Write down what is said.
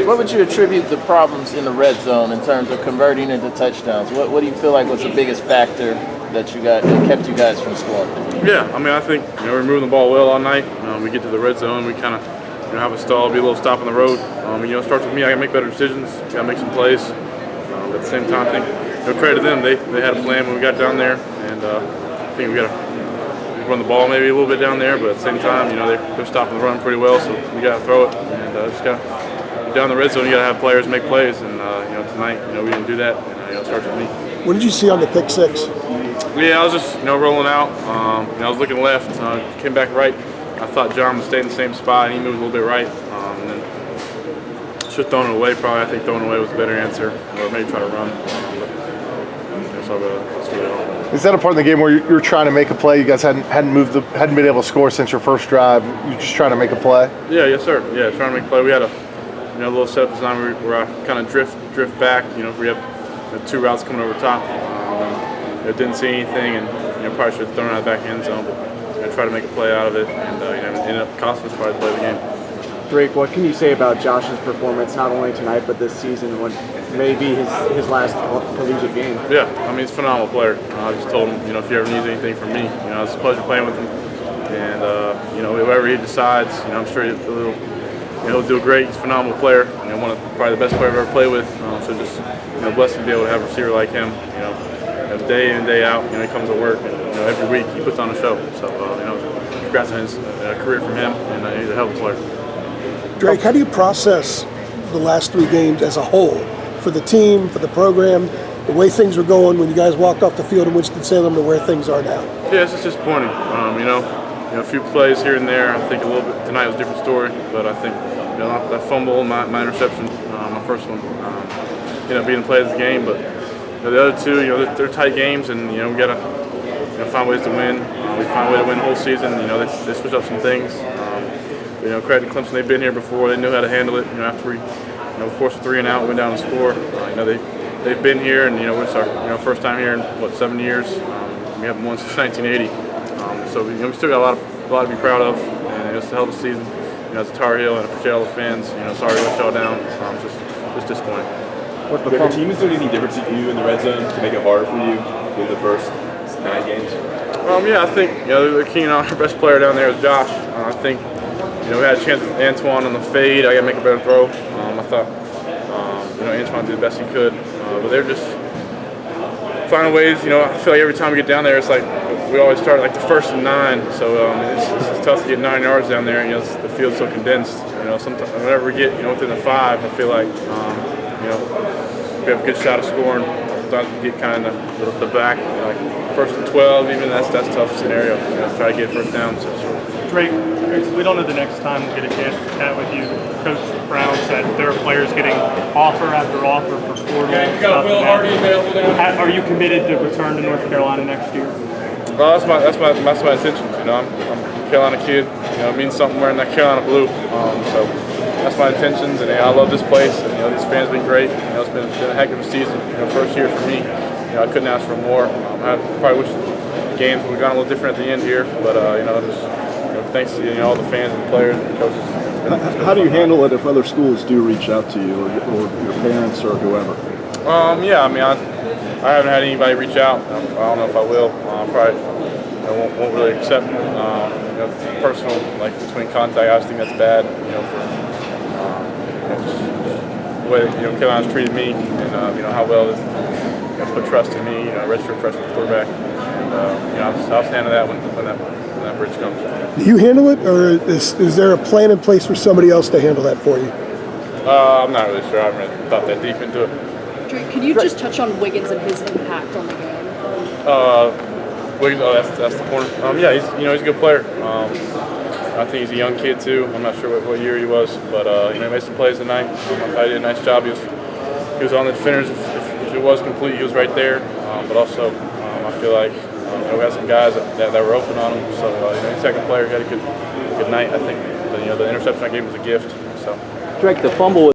what would you attribute the problems in the red zone in terms of converting into touchdowns? What do you feel like was the biggest factor that kept you guys from scoring? Yeah, I mean, I think we're moving the ball well all night. We get to the red zone, we kind of have a stall, be a little stop on the road. It starts with me. I got to make better decisions. Got to make some plays. At the same time, I think credit to them. They had a plan when we got down there, and I think we got to run the ball maybe a little bit down there, but at the same time, they're stopping the run pretty well, so we got to throw it. And just got down the red zone. You got to have players make plays, and tonight, we didn't do that. And it starts with me. What did you see on the pick six? Yeah, I was just rolling out. I was looking left, came back right. I thought John would stay in the same spot, and he moved a little bit right. And then should have thrown it away. Probably, I think throwing it away was a better answer, or maybe try to run. Is that a part of the game where you're trying to make a play? You guys hadn't been able to score since your first drive. You're just trying to make a play. Yeah, yes, sir. Yeah, trying to make a play. We had a little setup design where I kind of drift back. If we have two routes coming over top. Didn't see anything, and probably should have thrown it out of the back end zone, but try to make a play out of it, and ended up costing us probably to play the game. Drake, what can you say about Josh's performance, not only tonight but this season, when maybe his last collegiate game? Yeah, I mean, he's a phenomenal player. I just told him, if he ever needs anything from me, it's a pleasure playing with him, and whoever he decides, I'm sure he'll do great. He's a phenomenal player. One of probably the best players I've ever played with. So just blessed to be able to have a receiver like him. Day in and day out, he comes to work, and every week he puts on a show. So, congrats on his career from him, and he's a hell of a player. Drake, how do you process the last three games as a whole, for the team, for the program, the way things were going when you guys walked off the field in Winston-Salem to where things are now? Yeah, it's just disappointing. A few plays here and there. I think a little bit tonight was a different story, but I think that fumble, my interception, my first one, being the play of the game, but. The other two, they're tight games, and we gotta find ways to win. We find a way to win the whole season. They switch up some things. Credit to Clemson, they've been here before. They knew how to handle it. After we, forced a 3 and out, went down and score. They've been here, and it's our first time here in 7 years. We haven't won since 1980. So we still got a lot to be proud of, and it's a hell of a season. As a Tar Heel, and I appreciate all the fans. Sorry to let y'all down. Just disappointing. The team is doing anything different to you in the red zone to make it harder for you in the first 9 games? Yeah, I think the key on our best player down there is Josh. I think we had a chance with Antoine on the fade. I got to make a better throw. I thought Antoine did the best he could, but they're just finding ways. I feel like every time we get down there, it's like we always start like the 1st and 9. So it's tough to get 9 yards down there. The field's so condensed. Sometimes whenever we get within the 5, I feel like we have a good shot of scoring. Sometimes we get kind of the back, like 1st and 12, even that's a tough scenario. Try to get first down. So. Drake, we don't know the next time we'll get a chance to chat with you. Coach Brown said there are players getting offer after offer for portal. Yeah, you got Will Hardy available now. Are you committed to return to North Carolina next year? Well, that's my intention. I'm a Carolina kid. It means something wearing that Carolina blue. So that's my intentions, and I love this place. And these fans have been great. It's been a heck of a season. First year for me. I couldn't ask for more. I probably wish the games would have gone a little different at the end here, but thanks to all the fans and the players and the coaches. How do you handle it if other schools do reach out to you, or your parents, or whoever? Yeah, I mean, I haven't had anybody reach out. I don't know if I will. Probably won't really accept personal, like between contact. I just think that's bad. For just the way that Carolina's treated me, and how well it's put trust in me. Redshirt freshman quarterback, and I'll stand to that when that bridge comes. Do you handle it, or is there a plan in place for somebody else to handle that for you? I'm not really sure. I haven't really thought that deep into it. Drake, could you just touch on Wiggins and his impact on the game? Wiggins, that's the corner. Yeah, he's a good player. I think he's a young kid too. I'm not sure what year he was, but he made some plays tonight. I thought he did a nice job. He was on the defenders. If it was complete, he was right there. But also, I feel like we had some guys that were open on him. So he's a second player. He had a good night, I think. But the interception I gave him was a gift. So. Drake, the fumble